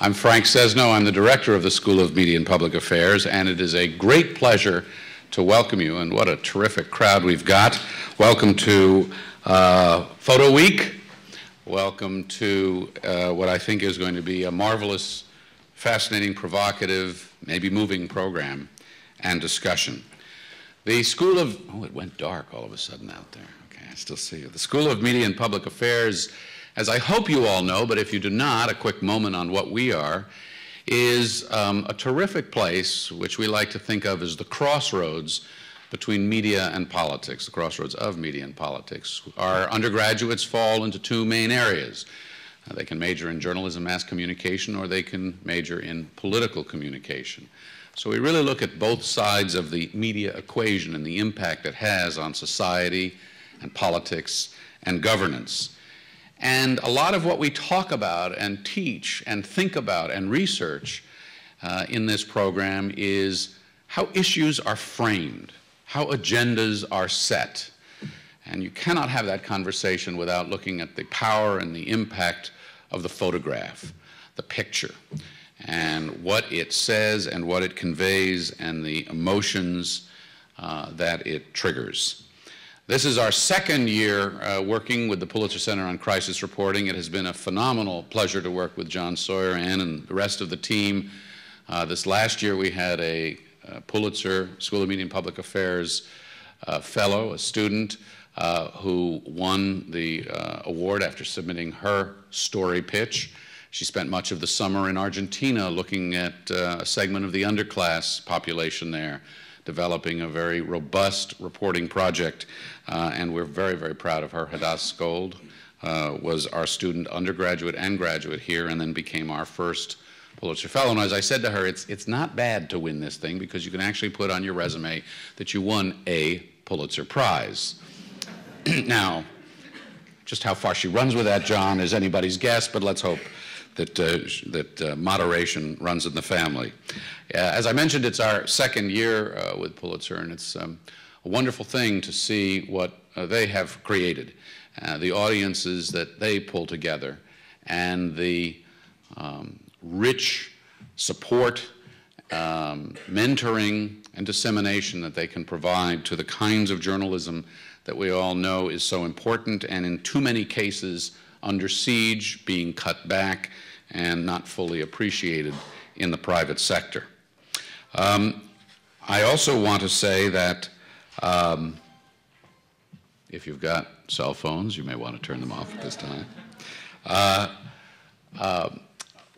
I'm Frank Sesno. I'm the director of the School of Media and Public Affairs, and it is a great pleasure to welcome you, and what a terrific crowd we've got. Welcome to Photo Week. Welcome to what I think is going to be a marvelous, fascinating, provocative, maybe moving program and discussion. The School of, oh, it went dark all of a sudden out there. Okay, I still see you. The School of Media and Public Affairs, as I hope you all know, but if you do not, a quick moment on what we are, is a terrific place which we like to think of as the crossroads between media and politics, the crossroads of media and politics. Our undergraduates fall into two main areas. They can major in journalism, mass communication, or they can major in political communication. So we really look at both sides of the media equation and the impact it has on society and politics and governance. And a lot of what we talk about and teach and think about and research in this program is how issues are framed, how agendas are set. And you cannot have that conversation without looking at the power and the impact of the photograph, the picture, and what it says and what it conveys and the emotions that it triggers. This is our second year working with the Pulitzer Center on crisis reporting. It has been a phenomenal pleasure to work with John Sawyer and the rest of the team. This last year we had a Pulitzer School of Media and Public Affairs fellow, a student, who won the award after submitting her story pitch. She spent much of the summer in Argentina looking at a segment of the underclass population there, developing a very robust reporting project, and we're very, very proud of her. Hadass Gold was our student, undergraduate and graduate here, and then became our first Pulitzer Fellow. And as I said to her, it's not bad to win this thing, because you can actually put on your resume that you won a Pulitzer Prize. Now, just how far she runs with that, John, is anybody's guess, but let's hope that moderation runs in the family. As I mentioned, it's our second year with Pulitzer, and it's a wonderful thing to see what they have created, the audiences that they pull together, and the rich support, mentoring, and dissemination that they can provide to the kinds of journalism that we all know is so important, and in too many cases under siege, being cut back, and not fully appreciated in the private sector. I also want to say that if you've got cell phones, you may want to turn them off at this time.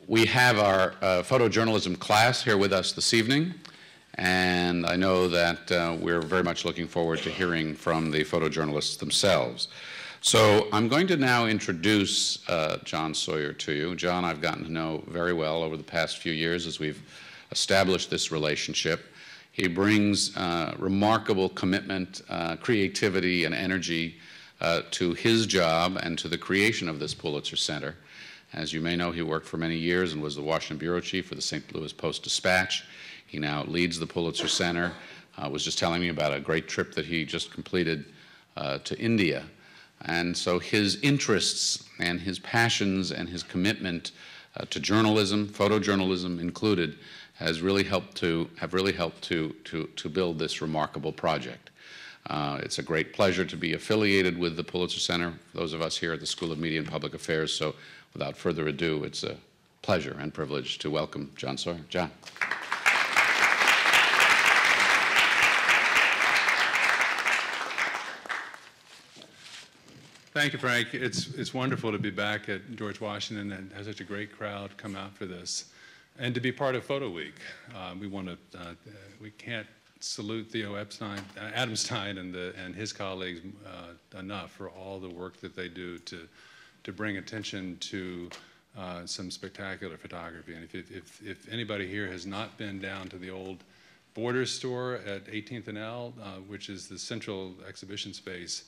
We have our photojournalism class here with us this evening, and I know that we're very much looking forward to hearing from the photojournalists themselves. So I'm going to now introduce John Sawyer to you. John, I've gotten to know very well over the past few years as we've established this relationship. He brings remarkable commitment, creativity, and energy to his job and to the creation of this Pulitzer Center. As you may know, he worked for many years and was the Washington bureau chief for the St. Louis Post-Dispatch. He now leads the Pulitzer Center. Was just telling me about a great trip that he just completed to India. And so his interests and his passions and his commitment to journalism, photojournalism included, have really helped to build this remarkable project. It's a great pleasure to be affiliated with the Pulitzer Center, those of us here at the School of Media and Public Affairs. So without further ado, it's a pleasure and privilege to welcome John Sawyer. John. Thank you, Frank. It's wonderful to be back at George Washington and have such a great crowd come out for this, and to be part of Photo Week. We can't salute Theo Adamstein and his colleagues enough for all the work that they do to bring attention to some spectacular photography. And if anybody here has not been down to the old Borders store at 18th and L, which is the central exhibition space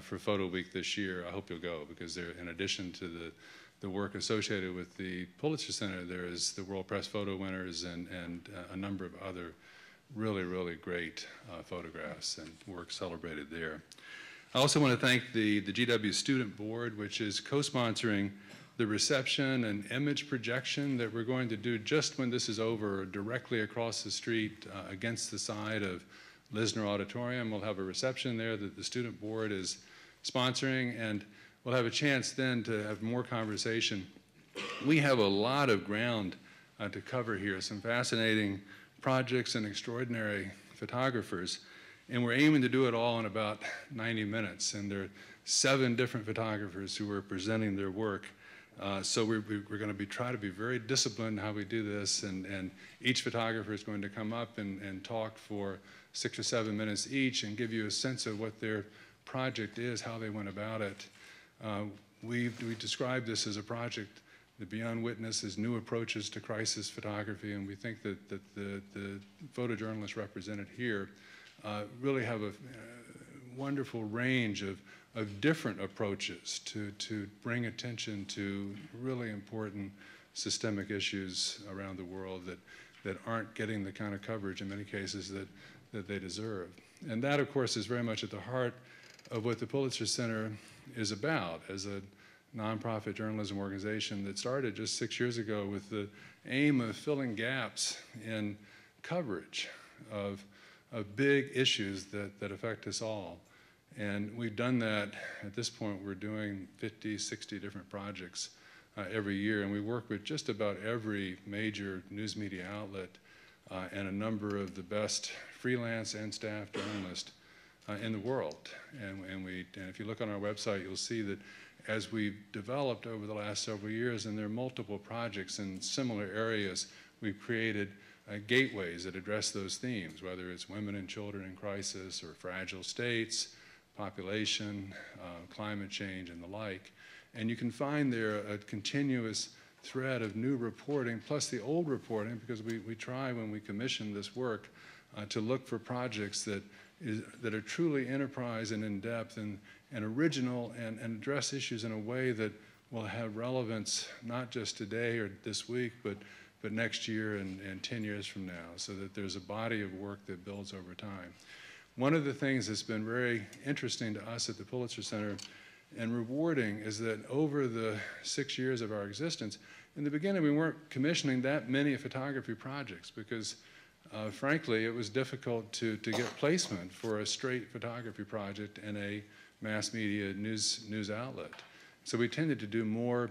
for Photo Week this year, I hope you'll go, because there, in addition to the work associated with the Pulitzer Center, there is the World Press Photo Winners and a number of other really, really great photographs and work celebrated there. I also want to thank the GW Student Board, which is co-sponsoring the reception and image projection that we're going to do just when this is over, directly across the street against the side of Lisner Auditorium. We'll have a reception there that the student board is sponsoring, and we'll have a chance then to have more conversation. We have a lot of ground to cover here, some fascinating projects and extraordinary photographers, and we're aiming to do it all in about 90 minutes, and there are 7 different photographers who are presenting their work. So we're going to try to be very disciplined in how we do this, and each photographer is going to come up and talk for 6 or 7 minutes each and give you a sense of what their project is, how they went about it. We describe this as a project that Beyond Witness is new approaches to crisis photography, and we think that the photojournalists represented here really have a wonderful range of different approaches to bring attention to really important systemic issues around the world that aren't getting the kind of coverage in many cases that they deserve. And that, of course, is very much at the heart of what the Pulitzer Center is about as a nonprofit journalism organization that started just 6 years ago with the aim of filling gaps in coverage of big issues that affect us all. And we've done that. At this point, we're doing 50, 60 different projects every year, and we work with just about every major news media outlet and a number of the best freelance and staff journalists in the world. And if you look on our website, you'll see that as we've developed over the last several years, and there are multiple projects in similar areas, we've created gateways that address those themes, whether it's women and children in crisis or fragile states, population, climate change, and the like. And you can find there a continuous thread of new reporting, plus the old reporting, because we try when we commission this work to look for projects that are truly enterprise and in-depth and original and address issues in a way that will have relevance not just today or this week, but next year and 10 years from now, so that there's a body of work that builds over time. One of the things that's been very interesting to us at the Pulitzer Center and rewarding is that over the 6 years of our existence, in the beginning we weren't commissioning that many photography projects because frankly it was difficult to get placement for a straight photography project in a mass media news outlet. So we tended to do more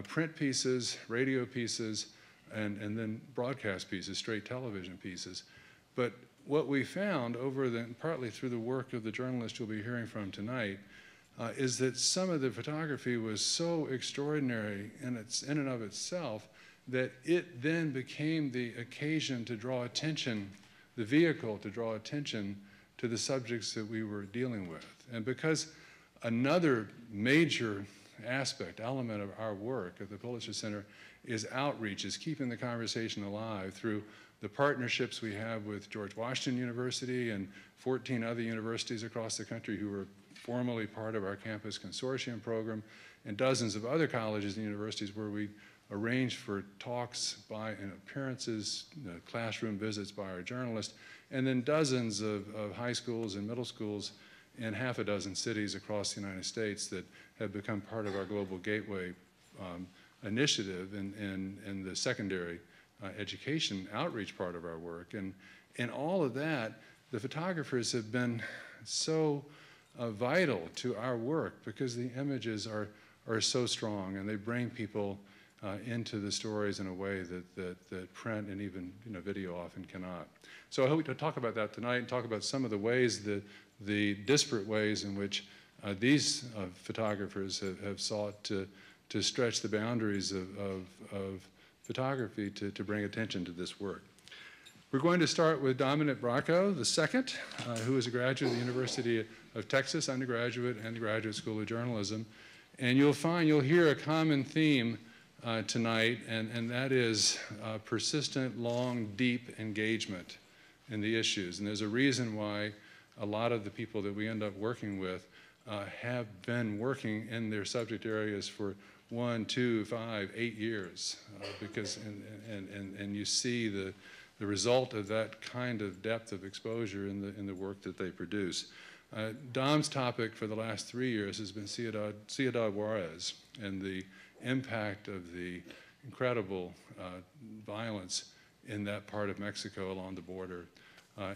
print pieces, radio pieces, and then broadcast pieces, straight television pieces. But what we found partly through the work of the journalists you'll be hearing from tonight, is that some of the photography was so extraordinary in and of itself that it then became the occasion to draw attention, the vehicle to draw attention to the subjects that we were dealing with. And because another major element of our work at the Pulitzer Center is outreach, is keeping the conversation alive through the partnerships we have with George Washington University and 14 other universities across the country who are formally part of our campus consortium program, and dozens of other colleges and universities where we arrange for talks and appearances, classroom visits by our journalists, and then dozens of high schools and middle schools in half a dozen cities across the United States that have become part of our Global Gateway initiative in the secondary education outreach part of our work. And in all of that, the photographers have been so vital to our work because the images are so strong and they bring people into the stories in a way that print and even video often cannot. So I hope to talk about that tonight and talk about some of the ways, the disparate ways in which these photographers have sought to stretch the boundaries of photography to bring attention to this work. We're going to start with Dominic Bracco II, who is a graduate of the University of Texas, undergraduate and the Graduate School of Journalism. And you'll hear a common theme tonight, and that is persistent, long, deep engagement in the issues. And there's a reason why a lot of the people that we end up working with have been working in their subject areas for 1, 2, 5, 8 years, because and you see the result of that kind of depth of exposure in the work that they produce. Dom's topic for the last 3 years has been Ciudad Juarez and the impact of the incredible violence in that part of Mexico along the border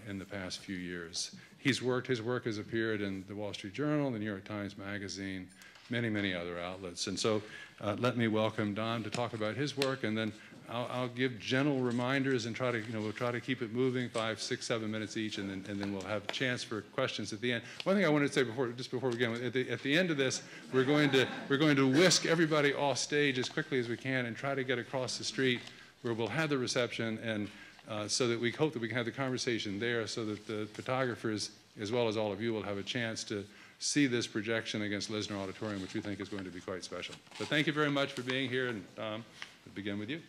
in the past few years. His work has appeared in the Wall Street Journal, the New York Times Magazine, many, many other outlets. And so let me welcome Don to talk about his work, and then I'll give general reminders and we'll try to keep it moving, 5, 6, 7 minutes each, and then we'll have a chance for questions at the end. One thing I wanted to say just before we begin, at the end of this, we're going to whisk everybody off stage as quickly as we can and try to get across the street where we'll have the reception, and so that we hope that we can have the conversation there, so that the photographers, as well as all of you, will have a chance to see this projection against Lisner Auditorium, which we think is going to be quite special. So thank you very much for being here, and we'll begin with you.